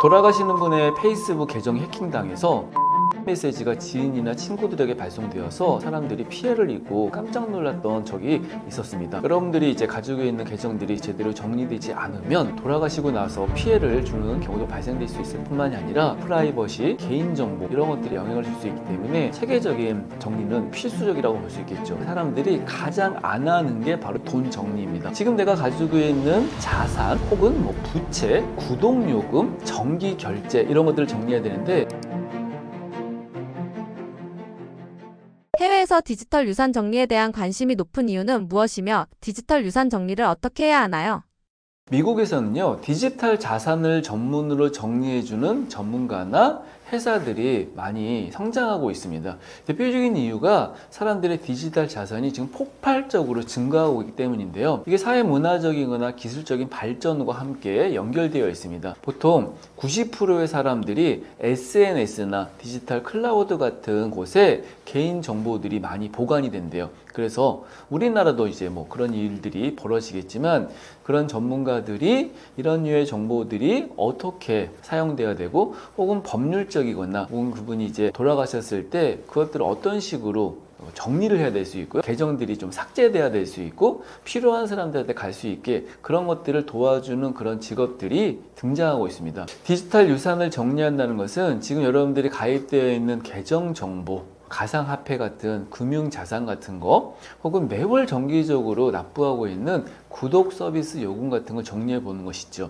돌아가시는 분의 페이스북 계정 해킹당해서 메시지가 지인이나 친구들에게 발송되어서 사람들이 피해를 입고 깜짝 놀랐던 적이 있었습니다. 여러분들이 이제 가지고 있는 계정들이 제대로 정리되지 않으면 돌아가시고 나서 피해를 주는 경우도 발생될 수 있을 뿐만이 아니라 프라이버시, 개인정보 이런 것들이 영향을 줄 수 있기 때문에 체계적인 정리는 필수적이라고 볼 수 있겠죠. 사람들이 가장 안 하는 게 바로 돈 정리입니다. 지금 내가 가지고 있는 자산 혹은 부채, 구독요금, 정기 결제 이런 것들을 정리해야 되는데 해외에서 디지털 유산 정리에 대한 관심이 높은 이유는 무엇이며 디지털 유산 정리를 어떻게 해야 하나요? 미국에서는요, 디지털 자산을 전문으로 정리해주는 전문가나 회사들이 많이 성장하고 있습니다. 대표적인 이유가 사람들의 디지털 자산이 지금 폭발적으로 증가하고 있기 때문인데요. 이게 사회 문화적이거나 기술적인 발전과 함께 연결되어 있습니다. 보통 90%의 사람들이 SNS나 디지털 클라우드 같은 곳에 개인 정보들이 많이 보관이 된대요. 그래서 우리나라도 이제 그런 일들이 벌어지겠지만 그런 전문가들이 이런 류의 정보들이 어떻게 사용돼야 되고 혹은 법률적이거나 혹은 그분이 이제 돌아가셨을 때 그것들을 어떤 식으로 정리를 해야 될 수 있고요. 계정들이 좀 삭제돼야 될 수 있고 필요한 사람들한테 갈 수 있게 그런 것들을 도와주는 그런 직업들이 등장하고 있습니다. 디지털 유산을 정리한다는 것은 지금 여러분들이 가입되어 있는 계정 정보, 가상화폐 같은 금융자산 같은 거 혹은 매월 정기적으로 납부하고 있는 구독 서비스 요금 같은 걸 정리해 보는 것이죠.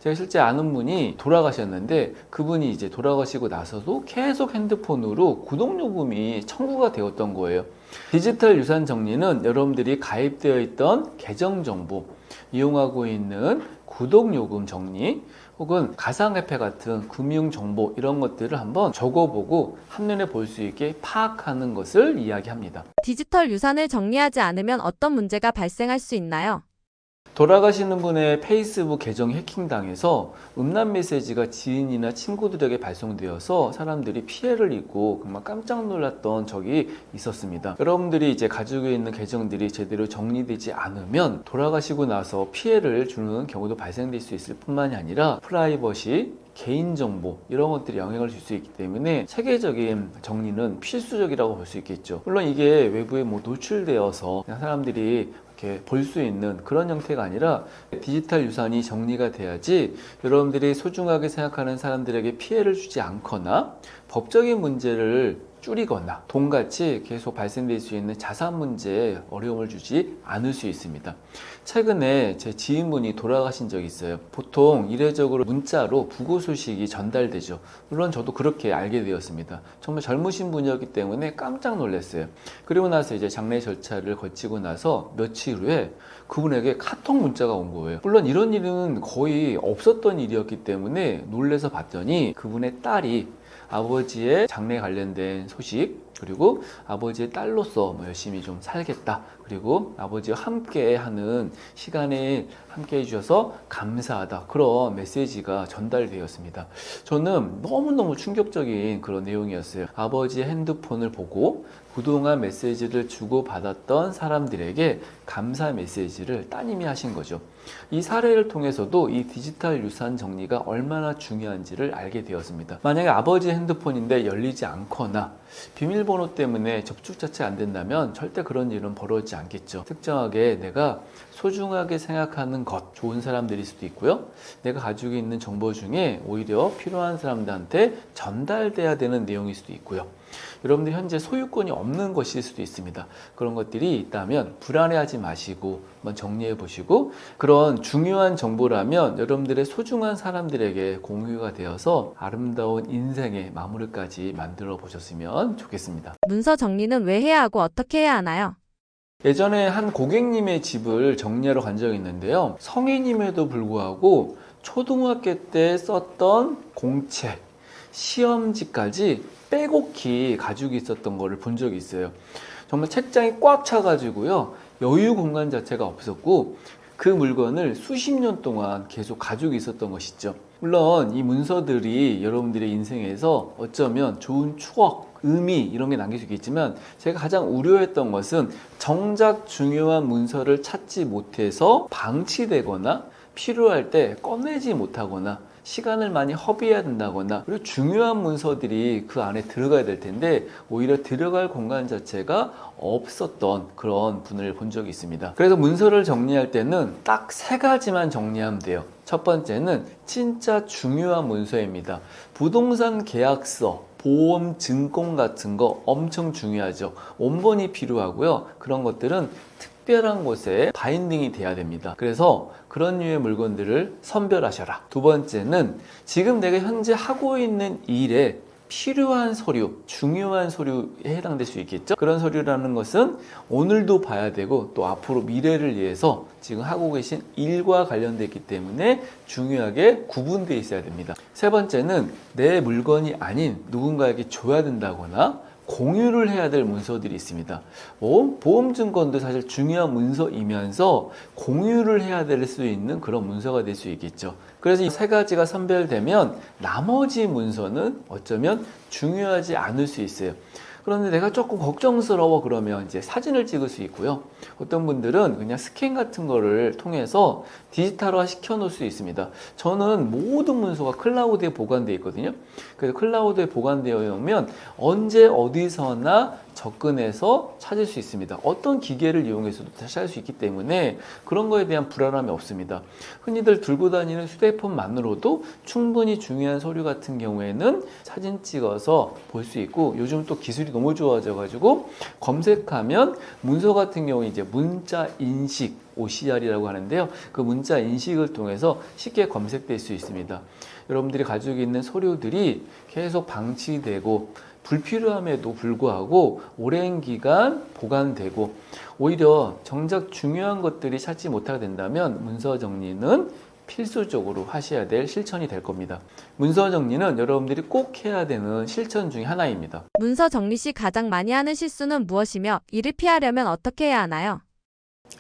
제가 실제 아는 분이 돌아가셨는데 그분이 이제 돌아가시고 나서도 계속 핸드폰으로 구독 요금이 청구가 되었던 거예요. 디지털 유산 정리는 여러분들이 가입되어 있던 계정 정보, 이용하고 있는 구독 요금 정리 혹은 가상화폐 같은 금융정보 이런 것들을 한번 적어보고 한눈에 볼 수 있게 파악하는 것을 이야기합니다. 디지털 유산을 정리하지 않으면 어떤 문제가 발생할 수 있나요? 돌아가시는 분의 페이스북 계정 해킹당해서 음란 메시지가 지인이나 친구들에게 발송되어서 사람들이 피해를 입고 정말 깜짝 놀랐던 적이 있었습니다. 여러분들이 이제 가지고 있는 계정들이 제대로 정리되지 않으면 돌아가시고 나서 피해를 주는 경우도 발생될 수 있을 뿐만이 아니라 프라이버시, 개인정보 이런 것들이 영향을 줄 수 있기 때문에 체계적인 정리는 필수적이라고 볼 수 있겠죠. 물론 이게 외부에 노출되어서 그냥 사람들이 볼 수 있는 그런 형태가 아니라 디지털 유산이 정리가 돼야지 여러분들이 소중하게 생각하는 사람들에게 피해를 주지 않거나 법적인 문제를 줄이거나 돈같이 계속 발생될 수 있는 자산 문제에 어려움을 주지 않을 수 있습니다. 최근에 제 지인분이 돌아가신 적이 있어요. 보통 이례적으로 문자로 부고 소식이 전달되죠. 물론 저도 그렇게 알게 되었습니다. 정말 젊으신 분이었기 때문에 깜짝 놀랐어요. 그리고 나서 이제 장례 절차를 거치고 나서 며칠 후에 그분에게 카톡 문자가 온 거예요. 물론 이런 일은 거의 없었던 일이었기 때문에 놀라서 봤더니 그분의 딸이 아버지의 장례 관련된 소식, 그리고 아버지의 딸로서 열심히 좀 살겠다, 그리고 아버지와 함께 하는 시간에 함께 해주셔서 감사하다, 그런 메시지가 전달되었습니다. 저는 너무너무 충격적인 그런 내용이었어요. 아버지의 핸드폰을 보고 그동안 메시지를 주고받았던 사람들에게 감사 메시지를 따님이 하신 거죠. 이 사례를 통해서도 이 디지털 유산 정리가 얼마나 중요한지를 알게 되었습니다. 만약에 아버지 핸드폰인데 열리지 않거나 비밀번호 때문에 접촉 자체가 안 된다면 절대 그런 일은 벌어지지 않겠죠. 특정하게 내가 소중하게 생각하는 것, 좋은 사람들일 수도 있고요. 내가 가지고 있는 정보 중에 오히려 필요한 사람들한테 전달돼야 되는 내용일 수도 있고요. 여러분들 현재 소유권이 없는 것일 수도 있습니다. 그런 것들이 있다면 불안해하지 마시고 한번 정리해 보시고, 그런 중요한 정보라면 여러분들의 소중한 사람들에게 공유가 되어서 아름다운 인생의 마무리까지 만들어 보셨으면 좋겠습니다. 문서 정리는 왜 해야 하고 어떻게 해야 하나요? 예전에 한 고객님의 집을 정리하러 간 적이 있는데요. 성인임에도 불구하고 초등학교 때 썼던 공책, 시험지까지 빼곡히 가지고 있었던 거를 본 적이 있어요. 정말 책장이 꽉 차가지고요. 여유 공간 자체가 없었고 그 물건을 수십 년 동안 계속 가지고 있었던 것이죠. 물론 이 문서들이 여러분들의 인생에서 어쩌면 좋은 추억, 의미 이런 게 남길 수 있겠지만 제가 가장 우려했던 것은 정작 중요한 문서를 찾지 못해서 방치되거나 필요할 때 꺼내지 못하거나 시간을 많이 허비해야 된다거나 그리고 중요한 문서들이 그 안에 들어가야 될 텐데 오히려 들어갈 공간 자체가 없었던 그런 분을 본 적이 있습니다. 그래서 문서를 정리할 때는 딱 3가지만 정리하면 돼요. 첫 번째는 진짜 중요한 문서입니다. 부동산 계약서, 보험, 증권 같은 거 엄청 중요하죠. 원본이 필요하고요. 그런 것들은 특별한 곳에 바인딩이 돼야 됩니다. 그래서 그런 류의 물건들을 선별하셔라. 두 번째는 지금 내가 현재 하고 있는 일에 필요한 서류, 중요한 서류에 해당될 수 있겠죠. 그런 서류라는 것은 오늘도 봐야 되고 또 앞으로 미래를 위해서 지금 하고 계신 일과 관련되어 있기 때문에 중요하게 구분되어 있어야 됩니다. 세 번째는 내 물건이 아닌 누군가에게 줘야 된다거나 공유를 해야 될 문서들이 있습니다. 보험증권도 사실 중요한 문서이면서 공유를 해야 될 수 있는 그런 문서가 될 수 있겠죠. 그래서 이 3가지가 선별되면 나머지 문서는 어쩌면 중요하지 않을 수 있어요. 그런데 내가 조금 걱정스러워 그러면 이제 사진을 찍을 수 있고요. 어떤 분들은 그냥 스캔 같은 거를 통해서 디지털화 시켜 놓을 수 있습니다. 저는 모든 문서가 클라우드에 보관되어 있거든요. 그래서 클라우드에 보관되어 오면 언제 어디서나 접근해서 찾을 수 있습니다. 어떤 기계를 이용해서도 찾을 수 있기 때문에 그런 거에 대한 불안함이 없습니다. 흔히들 들고 다니는 휴대폰만으로도 충분히 중요한 서류 같은 경우에는 사진 찍어서 볼 수 있고 요즘 또 기술이 너무 좋아져 가지고 검색하면 문서 같은 경우 이제 문자 인식 OCR이라고 하는데요. 그 문자 인식을 통해서 쉽게 검색될 수 있습니다. 여러분들이 가지고 있는 서류들이 계속 방치되고 불필요함에도 불구하고 오랜 기간 보관되고 오히려 정작 중요한 것들이 찾지 못하게 된다면 문서 정리는 필수적으로 하셔야 될 실천이 될 겁니다. 문서 정리는 여러분들이 꼭 해야 되는 실천 중에 하나입니다. 문서 정리 시 가장 많이 하는 실수는 무엇이며 이를 피하려면 어떻게 해야 하나요?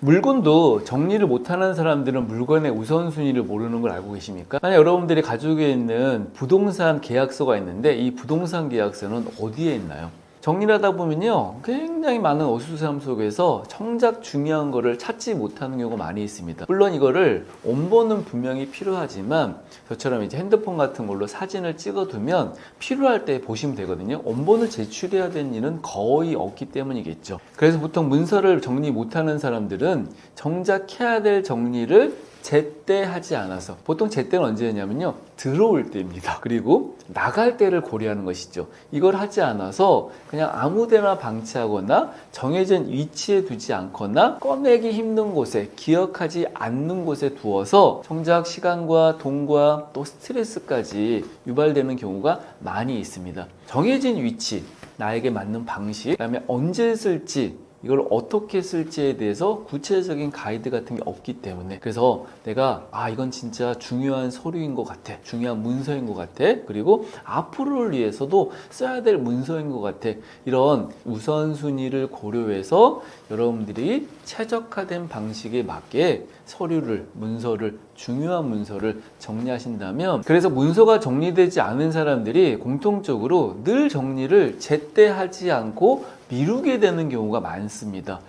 물건도 정리를 못하는 사람들은 물건의 우선순위를 모르는 걸 알고 계십니까? 만약 여러분들이 가지고 있는 부동산 계약서가 있는데 이 부동산 계약서는 어디에 있나요? 정리를 하다 보면요 굉장히 많은 어수선함 속에서 정작 중요한 거를 찾지 못하는 경우가 많이 있습니다. 물론 이거를 원본은 분명히 필요하지만 저처럼 이제 핸드폰 같은 걸로 사진을 찍어두면 필요할 때 보시면 되거든요. 원본을 제출해야 되는 일은 거의 없기 때문이겠죠. 그래서 보통 문서를 정리 못하는 사람들은 정작 해야 될 정리를 제때 하지 않아서 보통 제때는 언제냐면요 들어올 때입니다. 그리고 나갈 때를 고려하는 것이죠. 이걸 하지 않아서 그냥 아무데나 방치하거나 정해진 위치에 두지 않거나 꺼내기 힘든 곳에 기억하지 않는 곳에 두어서 정작 시간과 돈과 또 스트레스까지 유발되는 경우가 많이 있습니다. 정해진 위치, 나에게 맞는 방식, 그다음에 언제 쓸지 이걸 어떻게 쓸지에 대해서 구체적인 가이드 같은 게 없기 때문에 그래서 내가 이건 진짜 중요한 서류인 것 같아, 중요한 문서인 것 같아, 그리고 앞으로를 위해서도 써야 될 문서인 것 같아, 이런 우선순위를 고려해서 여러분들이 최적화된 방식에 맞게 서류를, 문서를, 중요한 문서를 정리하신다면 그래서 문서가 정리되지 않은 사람들이 공통적으로 늘 정리를 제때 하지 않고 미루게 되는 경우가 많습니다.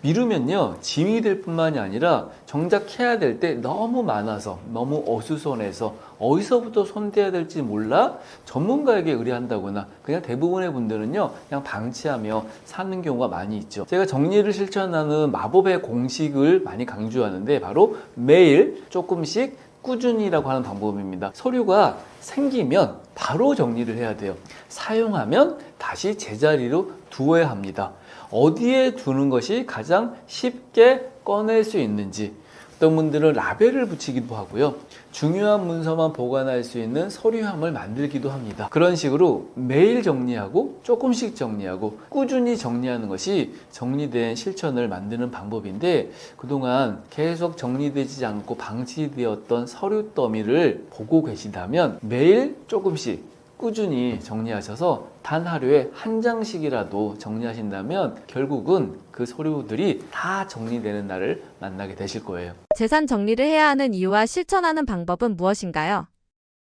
미루면요 짐이 될 뿐만이 아니라 정작 해야 될 때 너무 많아서 너무 어수선해서 어디서부터 손대야 될지 몰라 전문가에게 의뢰한다거나 그냥 대부분의 분들은요 그냥 방치하며 사는 경우가 많이 있죠. 제가 정리를 실천하는 마법의 공식을 많이 강조하는데 바로 매일 조금씩 꾸준히라고 하는 방법입니다. 서류가 생기면 바로 정리를 해야 돼요. 사용하면 다시 제자리로 두어야 합니다. 어디에 두는 것이 가장 쉽게 꺼낼 수 있는지, 어떤 분들은 라벨을 붙이기도 하고요. 중요한 문서만 보관할 수 있는 서류함을 만들기도 합니다. 그런 식으로 매일 정리하고 조금씩 정리하고 꾸준히 정리하는 것이 정리된 실천을 만드는 방법인데 그동안 계속 정리되지 않고 방치되었던 서류 더미를 보고 계시다면 매일 조금씩 꾸준히 정리하셔서 단 하루에 한 장씩이라도 정리하신다면 결국은 그 서류들이 다 정리되는 날을 만나게 되실 거예요. 재산 정리를 해야 하는 이유와 실천하는 방법은 무엇인가요?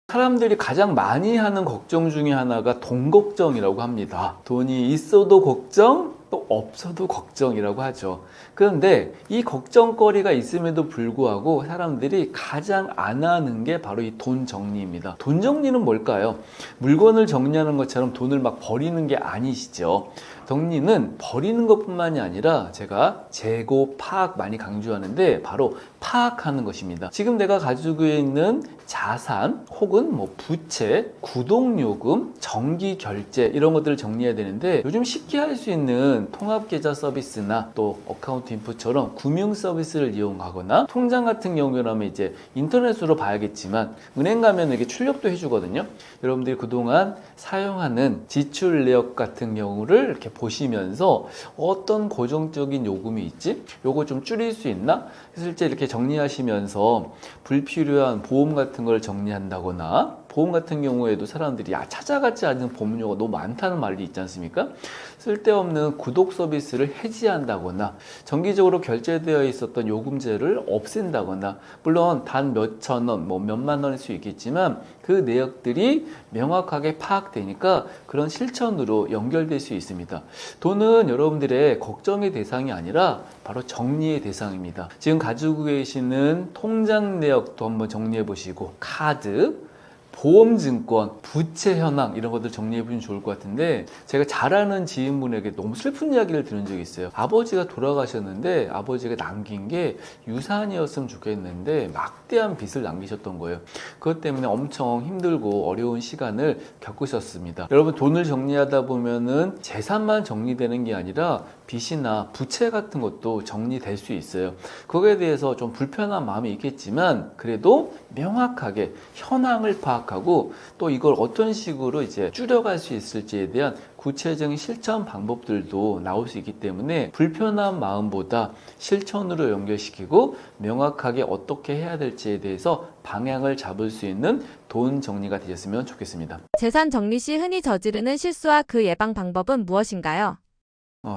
사람들이 가장 많이 하는 걱정 중에 하나가 돈 걱정이라고 합니다. 돈이 있어도 걱정, 또 없어도 걱정이라고 하죠. 그런데 이 걱정거리가 있음에도 불구하고 사람들이 가장 안 하는 게 바로 이 돈 정리입니다. 돈 정리는 뭘까요? 물건을 정리하는 것처럼 돈을 막 버리는 게 아니시죠. 정리는 버리는 것뿐만이 아니라 제가 재고, 파악 많이 강조하는데 바로 파악하는 것입니다. 지금 내가 가지고 있는 자산 혹은 뭐 부채, 구독요금, 정기결제 이런 것들을 정리해야 되는데 요즘 쉽게 할 수 있는 통합계좌 서비스나 또 어카운트 인풋처럼 금융 서비스를 이용하거나 통장 같은 경우라면 이제 인터넷으로 봐야겠지만 은행 가면 이렇게 출력도 해주거든요. 여러분들이 그동안 사용하는 지출 내역 같은 경우를 이렇게 보시면서 어떤 고정적인 요금이 있지? 요거 좀 줄일 수 있나? 실제 이렇게 정리하시면서 불필요한 보험 같은 걸 정리한다거나 보험 같은 경우에도 사람들이 찾아가지 않는 보험료가 너무 많다는 말이 있지 않습니까? 쓸데없는 구독 서비스를 해지한다거나 정기적으로 결제되어 있었던 요금제를 없앤다거나 물론 단 몇천 원, 뭐 몇만 원일 수 있겠지만 그 내역들이 명확하게 파악되니까 그런 실천으로 연결될 수 있습니다. 돈은 여러분들의 걱정의 대상이 아니라 바로 정리의 대상입니다. 지금 가지고 계시는 통장 내역도 한번 정리해 보시고 카드, 보험증권, 부채 현황 이런 것들 정리해 보시면 좋을 것 같은데 제가 잘 아는 지인분에게 너무 슬픈 이야기를 들은 적이 있어요. 아버지가 돌아가셨는데 아버지가 남긴 게 유산이었으면 좋겠는데 막대한 빚을 남기셨던 거예요. 그것 때문에 엄청 힘들고 어려운 시간을 겪으셨습니다. 여러분 돈을 정리하다 보면은 재산만 정리되는 게 아니라 빚이나 부채 같은 것도 정리될 수 있어요. 거기에 대해서 좀 불편한 마음이 있겠지만 그래도 명확하게 현황을 파악하고 또 이걸 어떤 식으로 이제 줄여갈 수 있을지에 대한 구체적인 실천 방법들도 나올 수 있기 때문에 불편한 마음보다 실천으로 연결시키고 명확하게 어떻게 해야 될지에 대해서 방향을 잡을 수 있는 돈 정리가 되셨으면 좋겠습니다. 재산 정리 시 흔히 저지르는 실수와 그 예방 방법은 무엇인가요?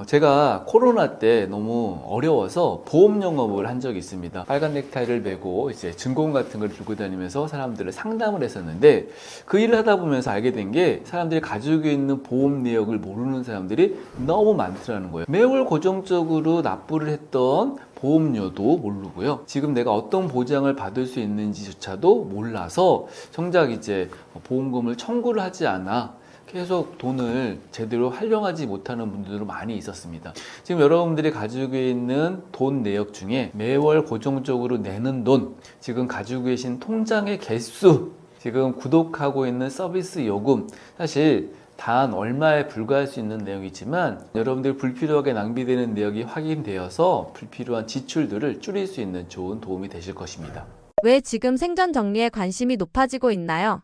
제가 코로나 때 너무 어려워서 보험 영업을 한 적이 있습니다. 빨간 넥타이를 메고 이제 증권 같은 걸 들고 다니면서 사람들을 상담을 했었는데 그 일을 하다 보면서 알게 된 게 사람들이 가지고 있는 보험 내역을 모르는 사람들이 너무 많더라는 거예요. 매월 고정적으로 납부를 했던 보험료도 모르고요. 지금 내가 어떤 보장을 받을 수 있는지조차도 몰라서 정작 이제 보험금을 청구를 하지 않아 계속 돈을 제대로 활용하지 못하는 분들도 많이 있었습니다. 지금 여러분들이 가지고 있는 돈 내역 중에 매월 고정적으로 내는 돈, 지금 가지고 계신 통장의 개수, 지금 구독하고 있는 서비스 요금, 사실 단 얼마에 불과할 수 있는 내용이지만 여러분들이 불필요하게 낭비되는 내역이 확인되어서 불필요한 지출들을 줄일 수 있는 좋은 도움이 되실 것입니다. 왜 지금 생전 정리에 관심이 높아지고 있나요?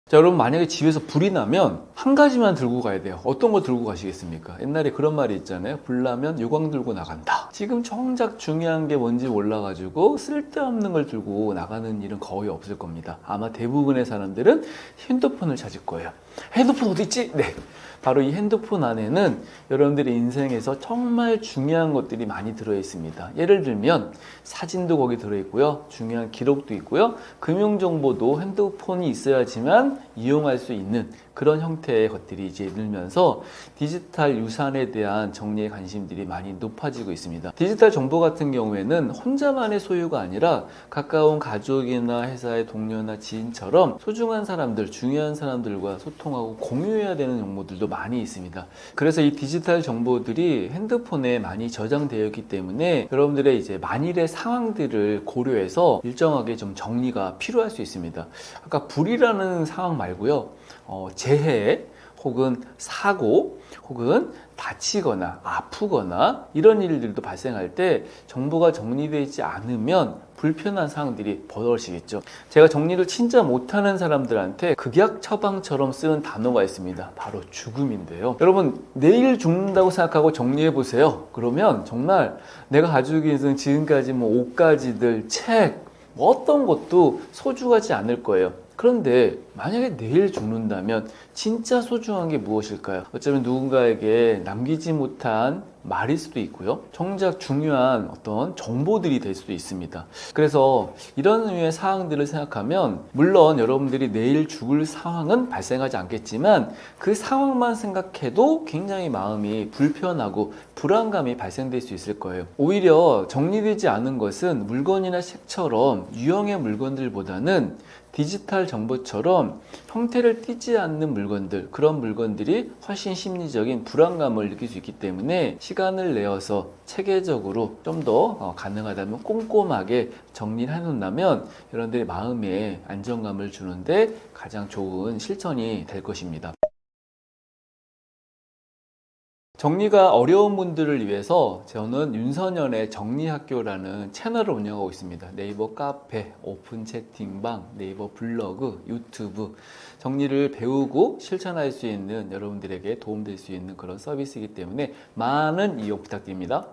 자, 여러분 만약에 집에서 불이 나면 한 가지만 들고 가야 돼요. 어떤 거 들고 가시겠습니까? 옛날에 그런 말이 있잖아요. 불 나면 요강 들고 나간다. 지금 정작 중요한 게 뭔지 몰라가지고 쓸데없는 걸 들고 나가는 일은 거의 없을 겁니다. 아마 대부분의 사람들은 핸드폰을 찾을 거예요. 핸드폰 어디 있지? 네. 바로 이 핸드폰 안에는 여러분들의 인생에서 정말 중요한 것들이 많이 들어있습니다. 예를 들면 사진도 거기 들어있고요. 중요한 기록도 있고요. 금융정보도 핸드폰이 있어야지만 이용할 수 있는 그런 형태의 것들이 이제 늘면서 디지털 유산에 대한 정리의 관심들이 많이 높아지고 있습니다. 디지털 정보 같은 경우에는 혼자만의 소유가 아니라 가까운 가족이나 회사의 동료나 지인처럼 소중한 사람들, 중요한 사람들과 소통하고 공유해야 되는 정보들도 많이 있습니다. 그래서 이 디지털 정보들이 핸드폰에 많이 저장되어 있기 때문에 여러분들의 이제 만일의 상황들을 고려해서 일정하게 좀 정리가 필요할 수 있습니다. 아까 불이라는 상황 말고요. 재해 혹은 사고 혹은 다치거나 아프거나 이런 일들도 발생할 때 정보가 정리되어 있지 않으면 불편한 상황들이 벌어지겠죠. 제가 정리를 진짜 못하는 사람들한테 극약 처방처럼 쓰는 단어가 있습니다. 바로 죽음인데요. 여러분 내일 죽는다고 생각하고 정리해 보세요. 그러면 정말 내가 가지고 있는 지금까지 옷가지들, 책 어떤 것도 소중하지 않을 거예요. 그런데 만약에 내일 죽는다면 진짜 소중한 게 무엇일까요? 어쩌면 누군가에게 남기지 못한 말일 수도 있고요. 정작 중요한 어떤 정보들이 될 수도 있습니다. 그래서 이런 류의 사항들을 생각하면 물론 여러분들이 내일 죽을 상황은 발생하지 않겠지만 그 상황만 생각해도 굉장히 마음이 불편하고 불안감이 발생될 수 있을 거예요. 오히려 정리되지 않은 것은 물건이나 책처럼 유형의 물건들보다는 디지털 정보처럼 형태를 띠지 않는 물건들, 그런 물건들이 훨씬 심리적인 불안감을 느낄 수 있기 때문에 시간을 내어서 체계적으로 좀 더 가능하다면 꼼꼼하게 정리를 해놓는다면 여러분들의 마음에 안정감을 주는데 가장 좋은 실천이 될 것입니다. 정리가 어려운 분들을 위해서 저는 윤선현의 정리학교라는 채널을 운영하고 있습니다. 네이버 카페, 오픈 채팅방, 네이버 블로그, 유튜브 정리를 배우고 실천할 수 있는 여러분들에게 도움될 수 있는 그런 서비스이기 때문에 많은 이용 부탁드립니다.